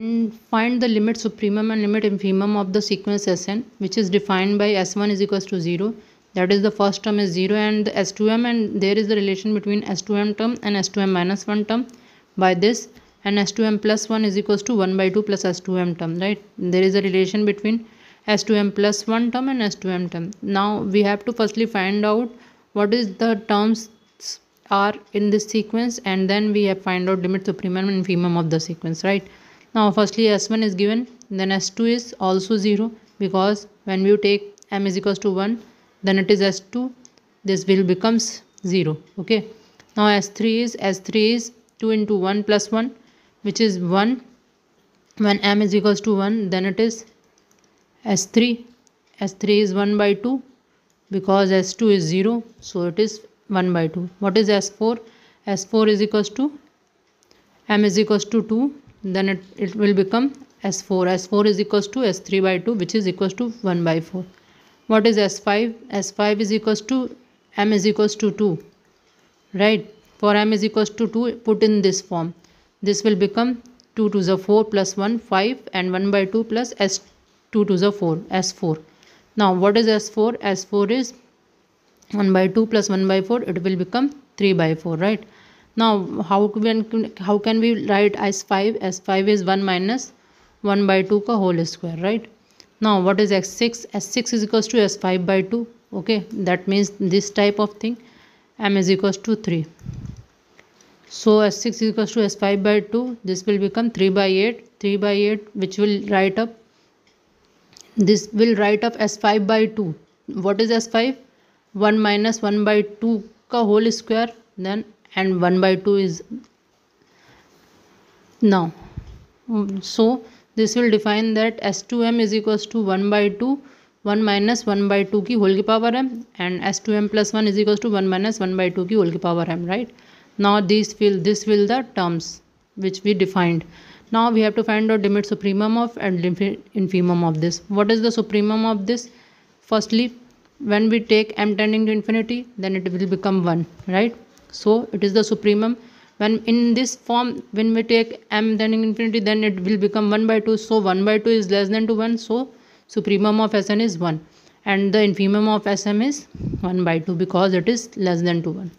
Find the limit supremum and limit infimum of the sequence Sn, which is defined by S1 is equals to 0. That is, the first term is 0 and the S2m, and there is the relation between S2m term and S2m minus 1 term by this, and S2m plus 1 is equals to 1 by 2 plus S2m term, right? There is a relation between S2m plus 1 term and S2m term. Now we have to firstly find out what is the terms are in this sequence, and then we have find out limit supremum and infimum of the sequence, right? Now firstly S1 is given, then S2 is also 0, because when we take m is equals to 1, then it is S2, this will becomes 0. Okay, now S3 is 2 into 1 plus 1, which is 1. When m is equals to 1, then it is S3 is 1 by 2, because S2 is 0, so it is 1 by 2. What is S4? S4 is equals to m is equals to 2, then it will become S4. S4 is equals to S3 by 2, which is equals to 1 by 4. What is S5? S5 is equals to m is equals to 2, right? For m is equals to 2, put in this form. This will become 2 to the 4 plus 1, 5, and 1 by 2 plus S2 to the 4, S4. Now what is S4? S4 is 1 by 2 plus 1 by 4, it will become 3 by 4, right? Now how can we write S5? S5 is 1 minus 1 by 2 ka whole square, right? Now what is S6? S6 is equals to S5 by 2. Okay, that means this type of thing, m is equals to 3. So S6 is equals to S5 by 2. This will become 3 by 8. 3 by 8, which will write up, this will write up S5 by 2. What is S5? 1 minus 1 by 2 ka whole square, then and 1 by 2 is now. So this will define that S2m is equals to 1 by 2, 1 minus 1 by 2 की whole की power m, and S2m plus 1 is equals to 1 minus 1 by 2 की whole की power m, right? Now this will the terms which we defined. Now we have to find out limit supremum of and infimum of this. What is the supremum of this? Firstly, when we take m tending to infinity, then it will become 1, right? So it is the supremum. When in this form, when we take m tending to infinity, then it will become 1 by 2. So 1 by 2 is less than to 1. So supremum of Sn is 1, and the infimum of Sm is 1 by 2, because it is less than to 1.